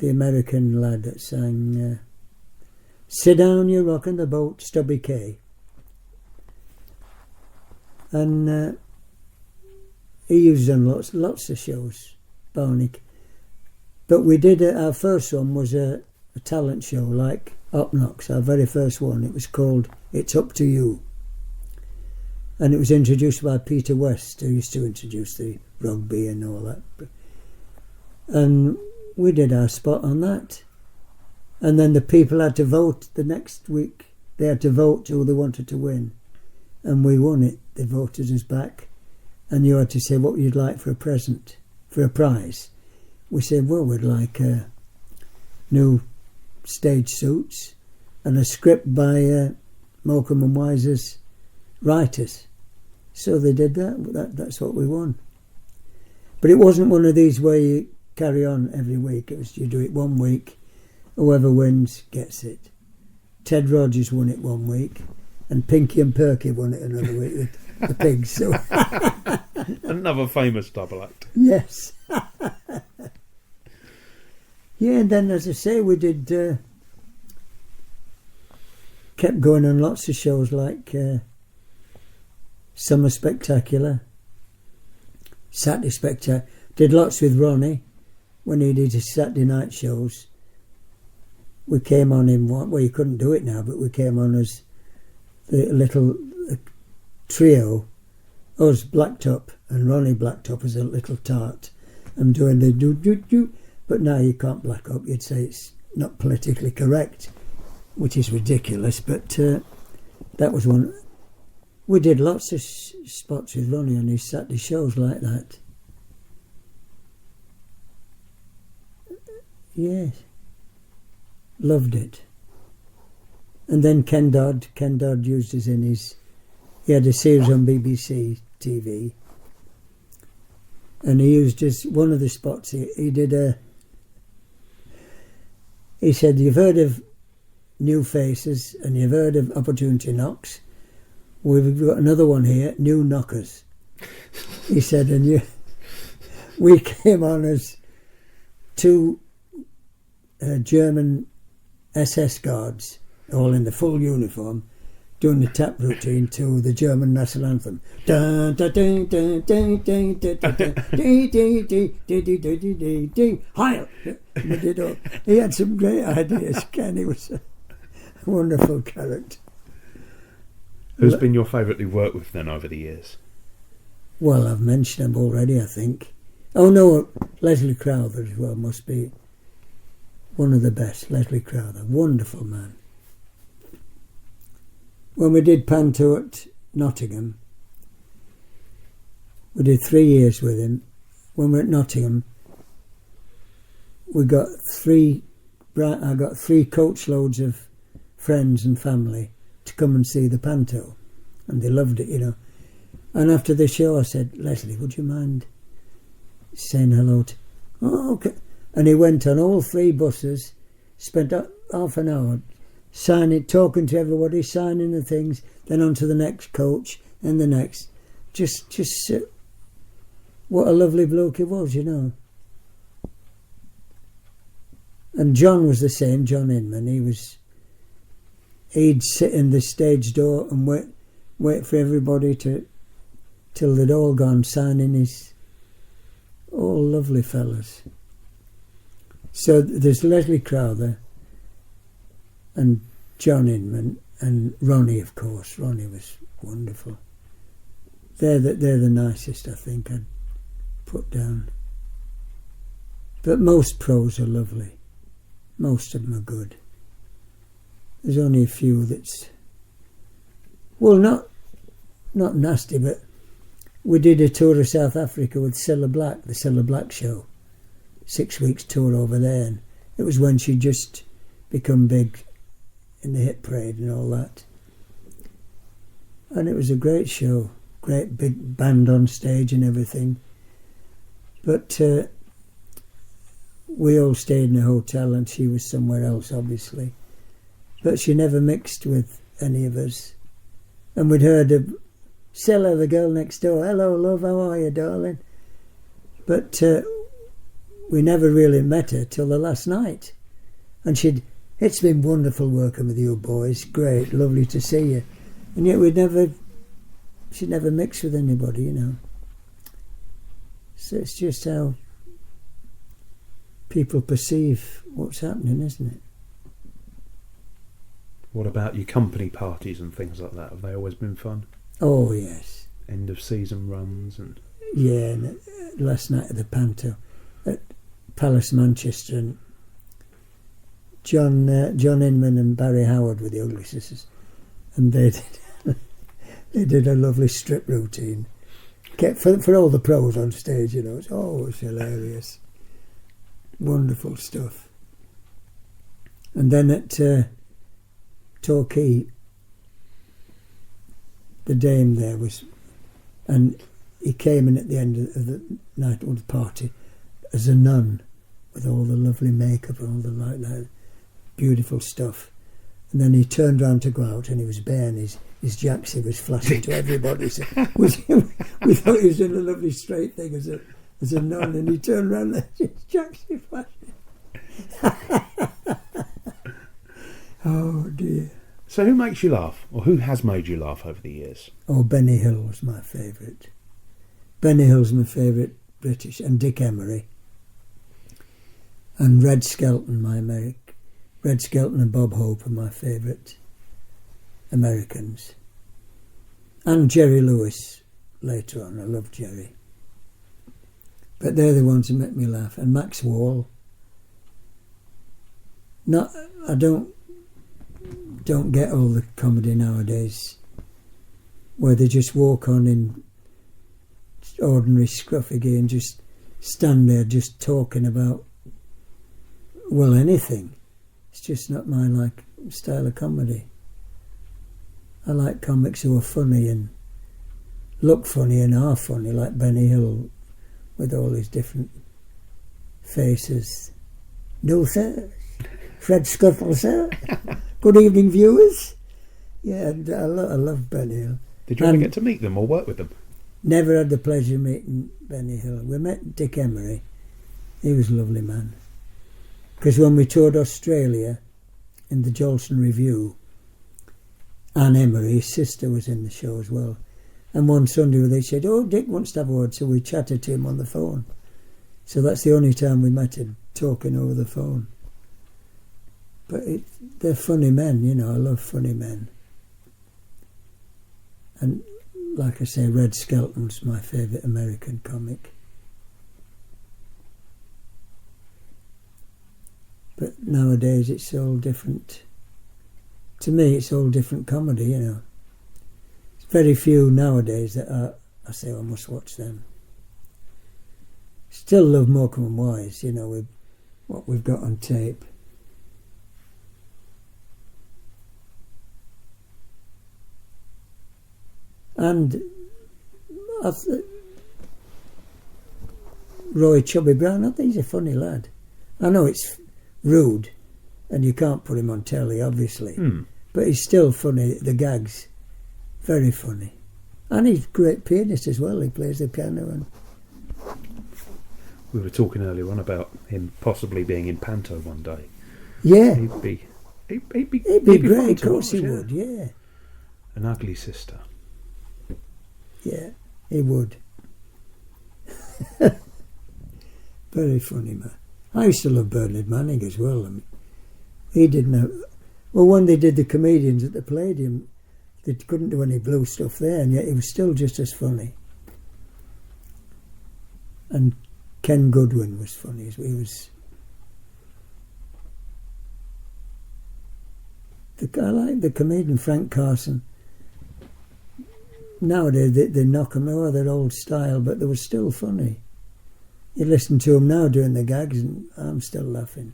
American lad that sang "Sit Down, You're Rockin' the Boat," Stubby K. And he used on lots of shows, Barney. But we did our first one was a talent show like Up Knocks, our very first one. It was called "It's Up to You." And it was introduced by Peter West, who used to introduce the rugby and all that. And we did our spot on that. And then the people had to vote the next week. They had to vote who they wanted to win. And we won it. They voted us back. And you had to say what you'd like for a present, for a prize. We said, well, we'd like new stage suits and a script by Morecambe and Wise's writers. So they did that. That's what we won. But it wasn't one of these where you carry on every week. It was you do it 1 week, whoever wins gets it. Ted Rogers won it 1 week, and Pinky and Perky won it another week with the pigs. So Another famous double act. yes. Yeah, and then as I say, we did kept going on lots of shows like Summer Spectacular, Saturday Spectacular. Did lots with Ronnie when he did his Saturday night shows. We came on in one, well, you couldn't do it now, but we came on as the little trio, us Blacktop and Ronnie Blacktop as a little tart, and doing the do. But now you can't black up. You'd say it's not politically correct, which is ridiculous. But that was one. We did lots of spots with Ronnie on his Saturday shows like that. Yes. Loved it. And then Ken Dodd used us in his... He had a series on BBC TV. And he used us... One of the spots, he did a... He said, you've heard of New Faces and you've heard of Opportunity Knocks. We've got another one here, New Knockers. He said, we came on as 2 German SS guards, all in the full uniform, doing the tap routine to the German national anthem. Heil! He had some great ideas, Ken. He was a wonderful character. Who's been your favourite to work with then over the years? Well, I've mentioned them already, I think. Oh no, Leslie Crowther as well must be one of the best. Leslie Crowther, wonderful man. When we did Panto at Nottingham, we did 3 years with him. When we were at Nottingham, I got 3 coach loads of friends and family to come and see the Panto, and they loved it, you know. And after the show I said, Leslie, would you mind saying hello to... Oh, okay. And he went on all 3 buses, spent half an hour talking to everybody, signing the things, then on to the next coach, and the next. Just what a lovely bloke he was, you know. And John was the same, John Inman. He was he'd sit in the stage door and wait for everybody till they'd all gone, signing his... All lovely fellas. So there's Leslie Crowther and John Inman and Ronnie, of course. Ronnie was wonderful. They're the nicest, I think, I'd put down. But most pros are lovely. Most of them are good. There's only a few that's... Well, not nasty, but we did a tour of South Africa with Cilla Black, the Cilla Black show. 6 weeks tour over there, and it was when she'd just become big in the hit parade and all that. And it was a great show, great big band on stage and everything. But we all stayed in a hotel and she was somewhere else, obviously. But she never mixed with any of us. And we'd heard of Cilla, the girl next door, hello love, how are you, darling? But we never really met her till the last night. And it's been wonderful working with you boys, great, lovely to see you. And yet she'd never mixed with anybody, you know. So it's just how people perceive what's happening, isn't it? What about your company parties and things like that? Have they always been fun? Oh, yes. End of season runs and... Yeah, and last night at the Panto at Palace Manchester, and John Inman and Barry Howard were the Ugly Sisters, and they did a lovely strip routine for all the pros on stage, you know. It's hilarious, wonderful stuff. And then at Torquay, the dame there was, and he came in at the end of the night or the party as a nun with all the lovely makeup and all the like that beautiful stuff. And then he turned round to go out and he was bare and his jacksie was flashing to everybody. So we thought he was in a lovely straight thing as a nun, and he turned round and his jacksie flashing. Oh dear. So who makes you laugh, or who has made you laugh over the years? Oh, Benny Hill was my favourite. Benny Hill's my favourite British, and Dick Emery. And Red Skelton, Red Skelton and Bob Hope are my favourite Americans. And Jerry Lewis later on. I love Jerry. But they're the ones who make me laugh. And Max Wall. I don't get all the comedy nowadays where they just walk on in ordinary scruffy gear and just stand there just talking about, well, anything. It's just not my style of comedy. I like comics who are funny and look funny and are funny, like Benny Hill with all his different faces. No, sir. Fred Scuttle, sir. Good evening, viewers. Yeah, and I love Benny Hill. Did you ever get to meet them or work with them? Never had the pleasure of meeting Benny Hill. We met Dick Emery. He was a lovely man. Because when we toured Australia in the Jolson Review, Anne Emery, his sister, was in the show as well. And one Sunday they said, oh, Dick wants to have a word, so we chatted to him on the phone. So that's the only time we met him, talking over the phone. But they're funny men, you know. I love funny men. And like I say, Red Skelton's my favourite American comic. But nowadays it's all different. To me, it's all different comedy, you know. There's very few nowadays that I say, I must watch them. Still love Morecambe and Wise, you know, with what we've got on tape. And Roy Chubby Brown, I think he's a funny lad. I know it's rude and you can't put him on telly, obviously, but he's still funny. The gags, very funny. And he's a great pianist as well. He plays the piano. And we were talking earlier on about him possibly being in Panto one day. yeah, He'd be great, fun of to course watch, he would, yeah. An ugly sister. Yeah, he would. Very funny, man. I used to love Bernard Manning as well. I mean, he didn't have... Well, when they did the comedians at the Palladium, they couldn't do any blue stuff there, and yet he was still just as funny. And Ken Goodwin was funny. He was... I like the comedian Frank Carson. Nowadays they knock them over their old style, but they were still funny. You listen to them now doing the gags and I'm still laughing.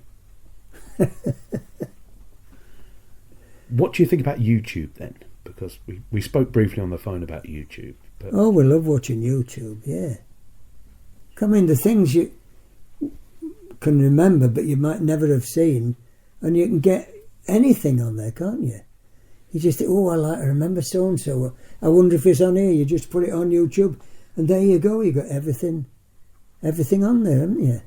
What do you think about YouTube then? Because we spoke briefly on the phone about YouTube. But... Oh, we love watching YouTube, yeah. I mean, the things you can remember but you might never have seen, and you can get anything on there, can't you? You just think, oh, I remember so-and-so. I wonder if it's on here. You just put it on YouTube and there you go. You got everything on there, haven't you?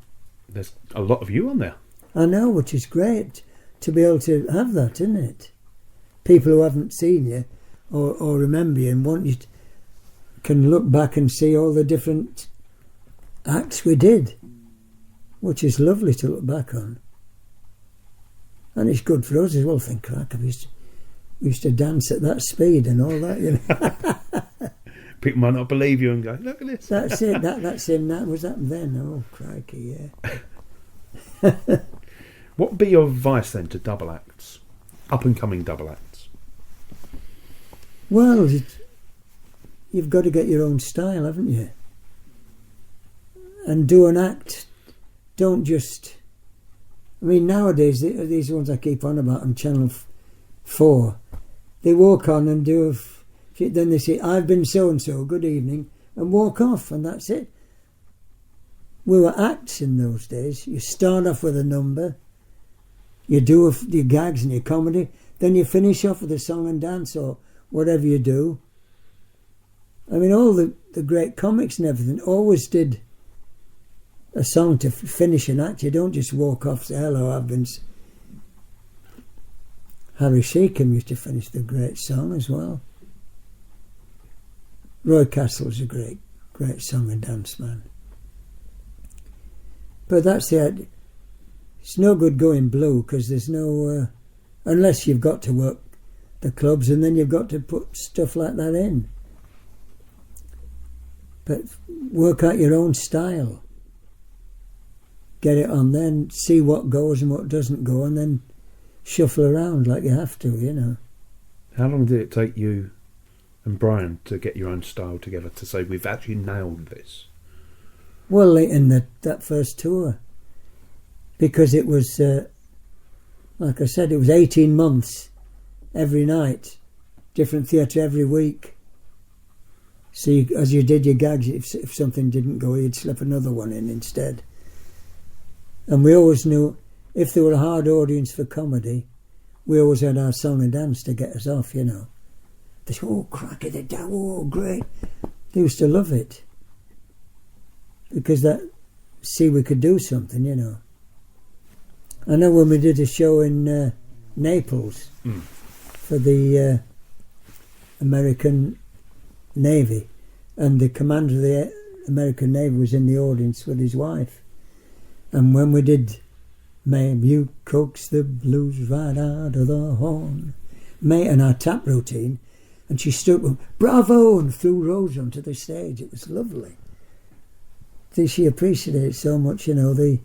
There's a lot of you on there. I know, which is great to be able to have that, isn't it? People who haven't seen you or remember you and want you can look back and see all the different acts we did, which is lovely to look back on. And it's good for us as well. Think, crack, we used to dance at that speed and all that, you know. People might not believe you and go, look at this. That's it. That's him. That was that then. Oh, crikey, yeah. What would be your advice then to double acts, up and coming double acts? Well, you've got to get your own style, haven't you? And do an act. Don't just... I mean, nowadays, these ones I keep on about on Channel 4, they walk on and do then they say, I've been so-and-so, good evening, and walk off, and that's it. We were acts in those days. You start off with a number, you do your gags and your comedy, then you finish off with a song and dance or whatever you do. I mean, all the great comics and everything always did a song to finish an act. You don't just walk off and say, hello, I've been... Harry Sheekham used to finish the great song as well. Roy Castle's a great song and dance man. But that's it. It's no good going blue because there's no... unless you've got to work the clubs and then you've got to put stuff like that in. But work out your own style. Get it on then, see what goes and what doesn't go, and then shuffle around like you have to, you know. How long did it take you and Brian to get your own style together to say we've actually nailed this? Well, in that first tour, because it was, like I said, it was 18 months every night, different theatre every week. So as you did your gags, if something didn't go, you'd slip another one in instead. And we always knew if there were a hard audience for comedy, we always had our song and dance to get us off, you know. They said, oh, cracky, they're down, oh, great. They used to love it. Because we could do something, you know. I know when we did a show in Naples for the American Navy, and the commander of the American Navy was in the audience with his wife. And when we did, ma'am, you coax the blues right out of the horn, mate, and our tap routine, and she stood with bravo and threw Rose onto the stage. It was lovely. She appreciated it so much, you know, the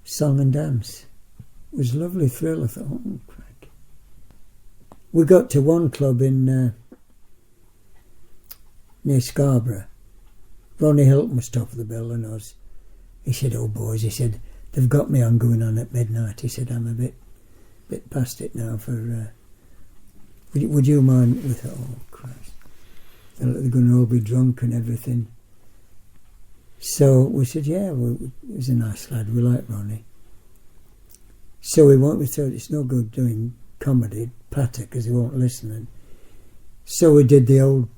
song and dance. It was a lovely thrill. I thought, oh, crack. We got to one club in near Scarborough. Ronnie Hilton was top of the bill and us. He said, oh, boys, he said, they've got me on going on at midnight. He said, I'm a bit past it now for... would you mind? We thought, oh, Christ. They're going to all be drunk and everything. So we said, yeah, well, he was a nice lad. We like Ronnie. So we thought it's no good doing comedy, patter, because he won't listen. And so we did the old...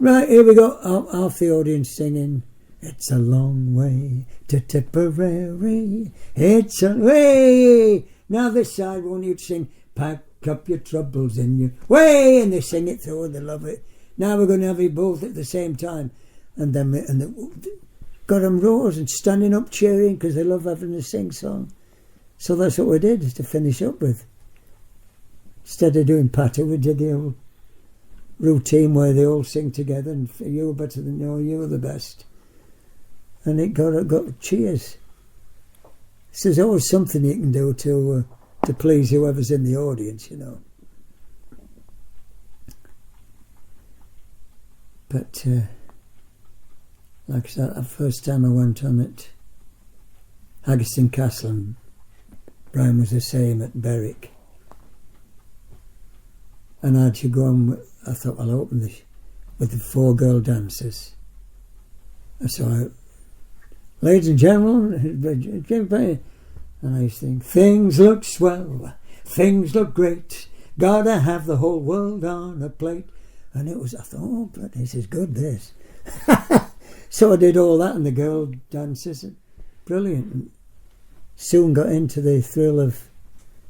right, here we go. Half the audience singing, It's a long way to Tipperary. It's a way. Now this side, won't you sing, pack up your troubles in your way, and they sing it through and they love it. Now we're going to have it both at the same time. And then got them rose and standing up cheering because they love having a sing song. So that's what we did to finish up with. Instead of doing Patto, we did the old routine where they all sing together and you were better than you were the best. And it got cheers. So there's always something you can do to please whoever's in the audience, you know. But like I said, the first time I went on at Haggerston Castle, and Brian was the same at Berwick. And I had to go on, I thought I'll open this with the 4 girl dancers. And so ladies and gentlemen, and I used to think, things look swell, things look great, gotta have the whole world on a plate. And I thought, oh, but this is good, this. So I did all that and the girl dances, brilliant. And soon got into the thrill of,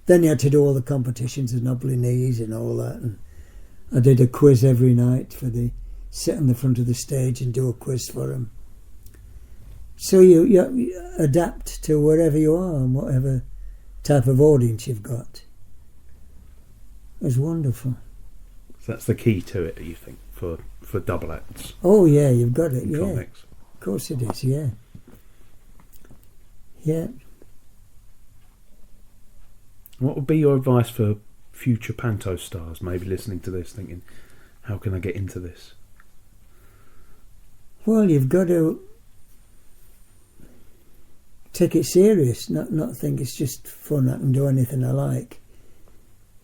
then you had to do all the competitions and knobbly knees and all that. And I did a quiz every night sit in the front of the stage and do a quiz for them. So you adapt to wherever you are and whatever type of audience you've got. It was wonderful. So that's the key to it, you think, for double acts? Oh yeah, you've got it, yeah. Comics. Of course it is, yeah. Yeah. What would be your advice for future Panto stars, maybe listening to this, thinking, how can I get into this? Well, you've got to take it serious, not think it's just fun, I can do anything I like.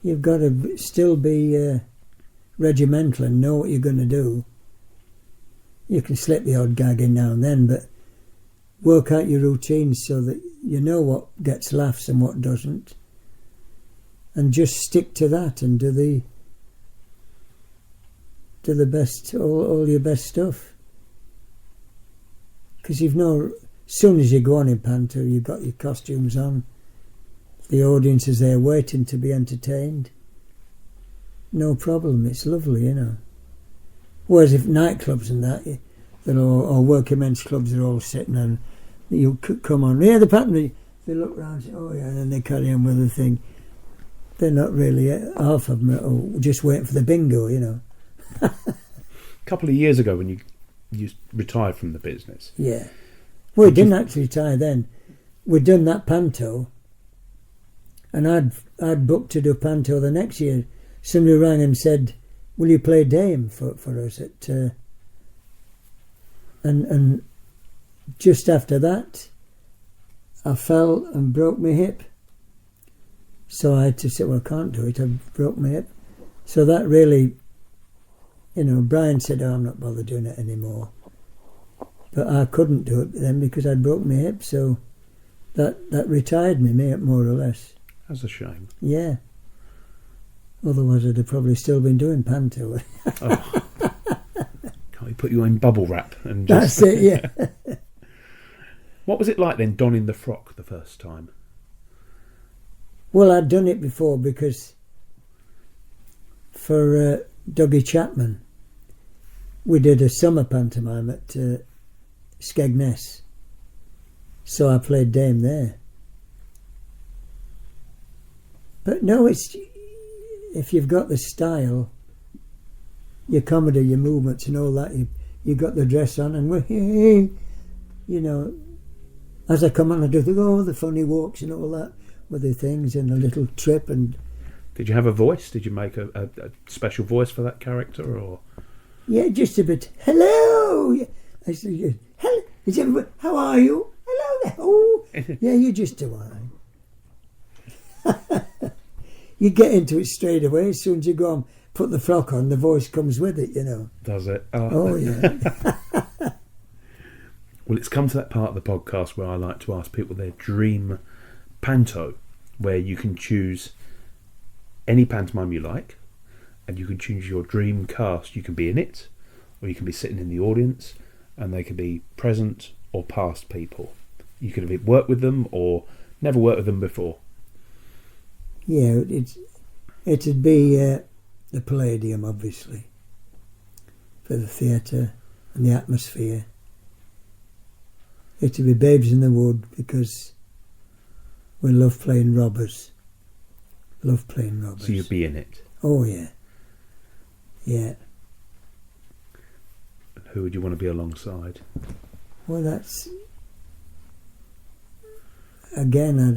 You've got to still be regimental and know what you're going to do. You can slip the odd gag in now and then, but work out your routines so that you know what gets laughs and what doesn't, and just stick to that and do the best, all your best stuff. Because as soon as you go on in Panto, you've got your costumes on, the audience is there waiting to be entertained. No problem, it's lovely, you know. Whereas if nightclubs and that, or working men's clubs are all sitting and you come on, yeah, the Patton, they look round and say, oh yeah, and then they carry on with the thing. They're not really, half of them are just waiting for the bingo, you know. A couple of years ago when you retired from the business. Yeah. Well, we didn't actually retire then. We'd done that Panto, and I'd booked to do Panto the next year. Somebody rang and said, will you play Dame for us at... And just after that, I fell and broke my hip. So I had to say, well, I can't do it, I broke my hip. So that really, Brian said, oh, I'm not bothered doing it anymore. But I couldn't do it then because I broke my hip, so that retired me, more or less. That's a shame. Yeah. Otherwise I'd have probably still been doing Panto. Oh. Can't we put you in bubble wrap? And just... That's it, yeah. What was it like then, donning the frock the first time? Well, I'd done it before because for Dougie Chapman, we did a summer pantomime at Skegness. So I played Dame there. But no, it's... If you've got the style, your comedy, your movements and all that, you got the dress on and as I come on I do the funny walks and all that with the things and a little trip. And did you have a voice? Did you make a special voice for that character, or? Yeah, just a bit. Hello! I said, hello, is everybody, how are you? Hello there. Oh, yeah, you just do I. You get into it straight away. As soon as you go and put the frock on, the voice comes with it, Does it? Oh yeah. Well, it's come to that part of the podcast where I like to ask people their dream panto, where you can choose any pantomime you like, and you can choose your dream cast. You can be in it, or you can be sitting in the audience, and they could be present or past people. You could have worked with them or never worked with them before. Yeah, it'd be the Palladium, obviously, for the theatre and the atmosphere. It'd be Babes in the Wood because we love playing robbers. Love playing robbers. So you'd be in it. Oh, yeah. Yeah. Who would you want to be alongside? Well, that's... Again, I'd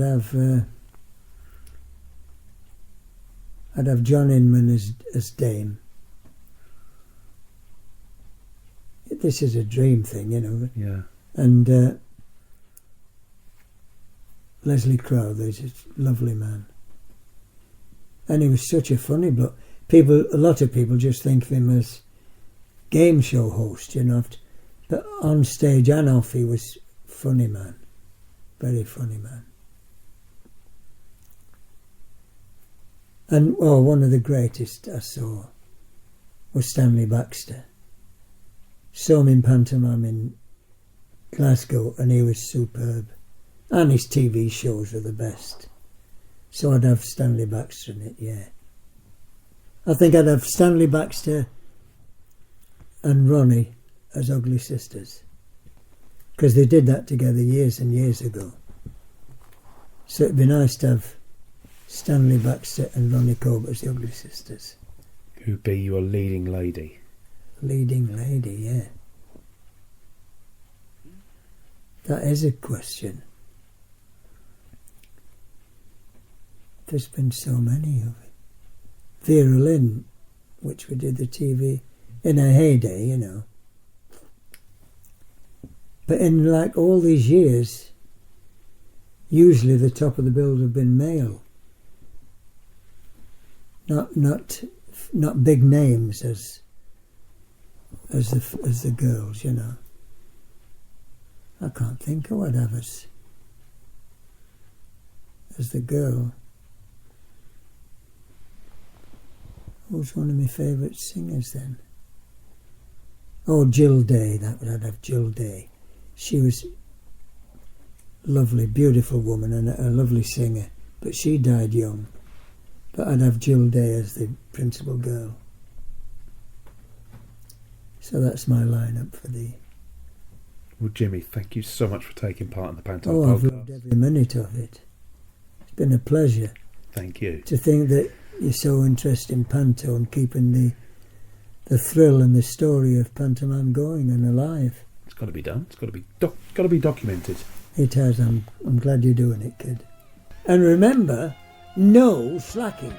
have John Inman as Dame. This is a dream thing, you know. Yeah. And Leslie Crowther's a lovely man. And he was such a funny bloke. A lot of people just think of him as game show host, you know. But on stage and off, he was funny man. Very funny man. And, one of the greatest I saw was Stanley Baxter. Saw him in pantomime in Glasgow, and he was superb. And his TV shows were the best. So I'd have Stanley Baxter in it, yeah. I think I'd have Stanley Baxter and Ronnie as Ugly Sisters, because they did that together years and years ago. So it'd be nice to have Stanley Baxter and Ronnie Corbett as the Ugly Sisters. Who'd be your leading lady? Leading lady, yeah. That is a question. There's been so many of it. Vera Lynn, which we did the TV in her heyday, you know. But in like all these years, usually the top of the bill have been male. Not big names as the girls, you know. I can't think of what I'd have as the girl. Who's one of my favourite singers then? Oh, Jill Day. I'd have Jill Day. She was lovely, beautiful woman and a lovely singer, but she died young. But I'd have Jill Day as the principal girl. So that's my lineup for the... Well, Jimmy, thank you so much for taking part in the Panto Oh, podcast. I've loved every minute of it. It's been a pleasure. Thank you. To think that you're so interested in Panto and keeping the thrill and the story of pantomime going and alive. It's got to be done. It's got to be documented. It has. I'm glad you're doing it, kid. And remember, no slacking.